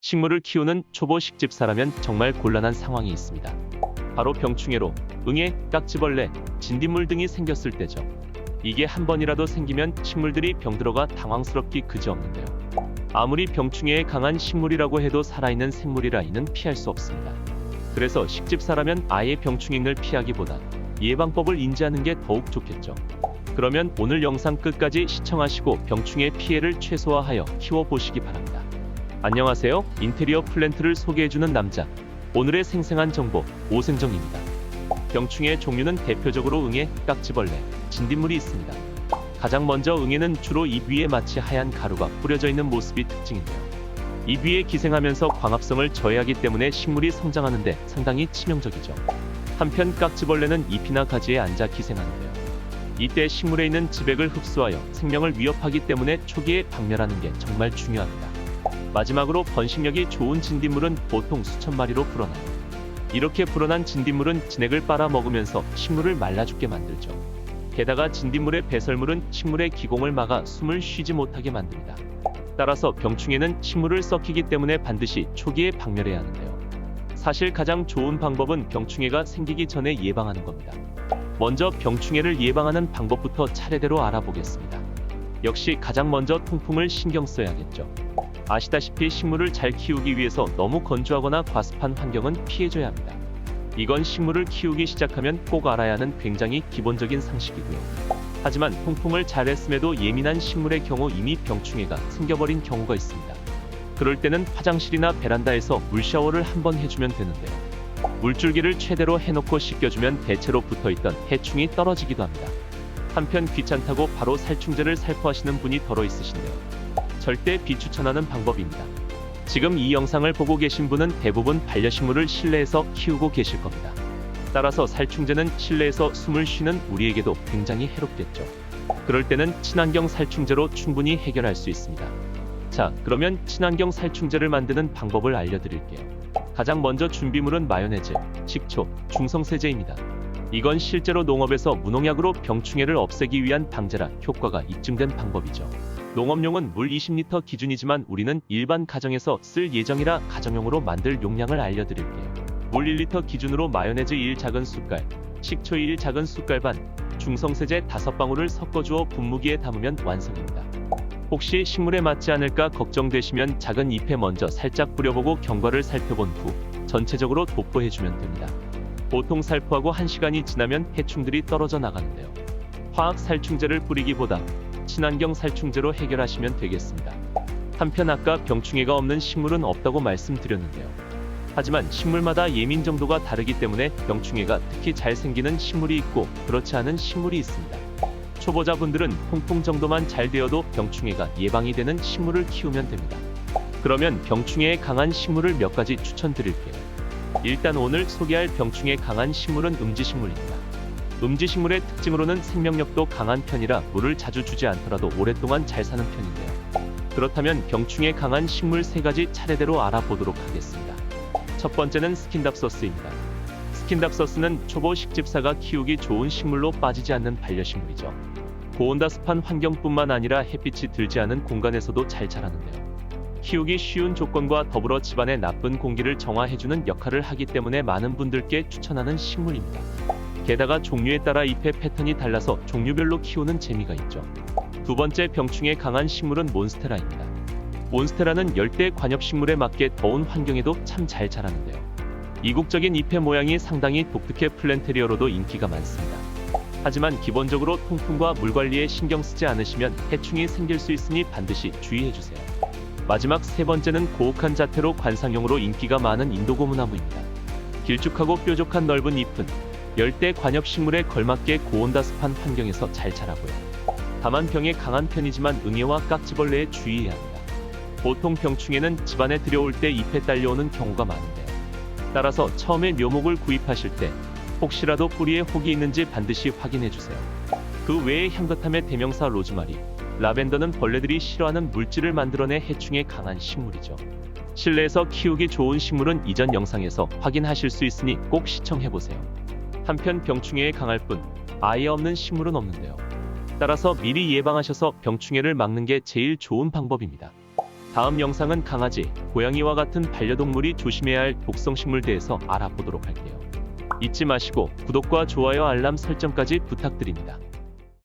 식물을 키우는 초보 식집사라면 정말 곤란한 상황이 있습니다. 바로 병충해로 응애, 깍지벌레, 진딧물 등이 생겼을 때죠. 이게 한 번이라도 생기면 식물들이 병들어가 당황스럽기 그지없는데요. 아무리 병충해에 강한 식물이라고 해도 살아있는 생물이라 이는 피할 수 없습니다. 그래서 식집사라면 아예 병충해를 피하기보다 예방법을 인지하는 게 더욱 좋겠죠. 그러면 오늘 영상 끝까지 시청하시고 병충해 피해를 최소화하여 키워보시기 바랍니다. 안녕하세요. 인테리어 플랜트를 소개해주는 남자. 오늘의 생생한 정보, 오생정입니다. 병충해 종류는 대표적으로 응애, 깍지벌레, 진딧물이 있습니다. 가장 먼저 응애는 주로 잎 위에 마치 하얀 가루가 뿌려져 있는 모습이 특징인데요. 잎 위에 기생하면서 광합성을 저해하기 때문에 식물이 성장하는데 상당히 치명적이죠. 한편 깍지벌레는 잎이나 가지에 앉아 기생하는데요. 이때 식물에 있는 지백을 흡수하여 생명을 위협하기 때문에 초기에 박멸하는 게 정말 중요합니다. 마지막으로 번식력이 좋은 진딧물은 보통 수천 마리로 불어나요. 이렇게 불어난 진딧물은 진액을 빨아먹으면서 식물을 말라 죽게 만들죠. 게다가 진딧물의 배설물은 식물의 기공을 막아 숨을 쉬지 못하게 만듭니다. 따라서 병충해는 식물을 썩히기 때문에 반드시 초기에 박멸해야 하는데요. 사실 가장 좋은 방법은 병충해가 생기기 전에 예방하는 겁니다. 먼저 병충해를 예방하는 방법부터 차례대로 알아보겠습니다. 역시 가장 먼저 통풍을 신경 써야겠죠. 아시다시피 식물을 잘 키우기 위해서 너무 건조하거나 과습한 환경은 피해줘야 합니다. 이건 식물을 키우기 시작하면 꼭 알아야 하는 굉장히 기본적인 상식이고요. 하지만 통풍을 잘했음에도 예민한 식물의 경우 이미 병충해가 생겨버린 경우가 있습니다. 그럴 때는 화장실이나 베란다에서 물샤워를 한번 해주면 되는데요. 물줄기를 최대로 해놓고 씻겨주면 대체로 붙어있던 해충이 떨어지기도 합니다. 한편 귀찮다고 바로 살충제를 살포하시는 분이 덜어 있으신데요. 절대 비추천하는 방법입니다. 지금 이 영상을 보고 계신 분은 대부분 반려식물을 실내에서 키우고 계실 겁니다. 따라서 살충제는 실내에서 숨을 쉬는 우리에게도 굉장히 해롭겠죠. 그럴 때는 친환경 살충제로 충분히 해결할 수 있습니다. 자, 그러면 친환경 살충제를 만드는 방법을 알려드릴게요. 가장 먼저 준비물은 마요네즈, 식초, 중성세제입니다. 이건 실제로 농업에서 무농약으로 병충해를 없애기 위한 방제라 효과가 입증된 방법이죠. 농업용은 물 20리터 기준이지만 우리는 일반 가정에서 쓸 예정이라 가정용으로 만들 용량을 알려드릴게요. 물 1리터 기준으로 마요네즈 1 작은 숟갈, 식초 1 작은 숟갈 반, 중성세제 5방울을 섞어주어 분무기에 담으면 완성입니다. 혹시 식물에 맞지 않을까 걱정되시면 작은 잎에 먼저 살짝 뿌려보고 경과를 살펴본 후 전체적으로 도포해주면 됩니다. 보통 살포하고 1시간이 지나면 해충들이 떨어져 나가는데요. 화학 살충제를 뿌리기보다 친환경 살충제로 해결하시면 되겠습니다. 한편 아까 병충해가 없는 식물은 없다고 말씀드렸는데요. 하지만 식물마다 예민 정도가 다르기 때문에 병충해가 특히 잘 생기는 식물이 있고 그렇지 않은 식물이 있습니다. 초보자분들은 통풍 정도만 잘 되어도 병충해가 예방이 되는 식물을 키우면 됩니다. 그러면 병충해에 강한 식물을 몇 가지 추천드릴게요. 일단 오늘 소개할 병충해 강한 식물은 음지식물입니다. 음지식물의 특징으로는 생명력도 강한 편이라 물을 자주 주지 않더라도 오랫동안 잘 사는 편인데요. 그렇다면 병충해 강한 식물 3가지 차례대로 알아보도록 하겠습니다. 첫 번째는 스킨답서스입니다. 스킨답서스는 초보 식집사가 키우기 좋은 식물로 빠지지 않는 반려식물이죠. 고온다습한 환경뿐만 아니라 햇빛이 들지 않은 공간에서도 잘 자라는데요. 키우기 쉬운 조건과 더불어 집안의 나쁜 공기를 정화해주는 역할을 하기 때문에 많은 분들께 추천하는 식물입니다. 게다가 종류에 따라 잎의 패턴이 달라서 종류별로 키우는 재미가 있죠. 두 번째 병충해 강한 식물은 몬스테라입니다. 몬스테라는 열대 관엽식물에 맞게 더운 환경에도 참 잘 자라는데요. 이국적인 잎의 모양이 상당히 독특해 플랜테리어로도 인기가 많습니다. 하지만 기본적으로 통풍과 물 관리에 신경 쓰지 않으시면 해충이 생길 수 있으니 반드시 주의해주세요. 마지막 세 번째는 고혹한 자태로 관상용으로 인기가 많은 인도고무나무입니다. 길쭉하고 뾰족한 넓은 잎은 열대 관엽식물에 걸맞게 고온다습한 환경에서 잘 자라고요. 다만 병에 강한 편이지만 응애와 깍지벌레에 주의해야 합니다. 보통 병충해는 집안에 들여올 때 잎에 딸려오는 경우가 많은데요. 따라서 처음에 묘목을 구입하실 때 혹시라도 뿌리에 혹이 있는지 반드시 확인해주세요. 그 외에 향긋함의 대명사 로즈마리, 라벤더는 벌레들이 싫어하는 물질을 만들어내 해충에 강한 식물이죠. 실내에서 키우기 좋은 식물은 이전 영상에서 확인하실 수 있으니 꼭 시청해보세요. 한편 병충해에 강할 뿐 아예 없는 식물은 없는데요. 따라서 미리 예방하셔서 병충해를 막는 게 제일 좋은 방법입니다. 다음 영상은 강아지, 고양이와 같은 반려동물이 조심해야 할 독성식물 대해서 알아보도록 할게요. 잊지 마시고 구독과 좋아요 알람 설정까지 부탁드립니다.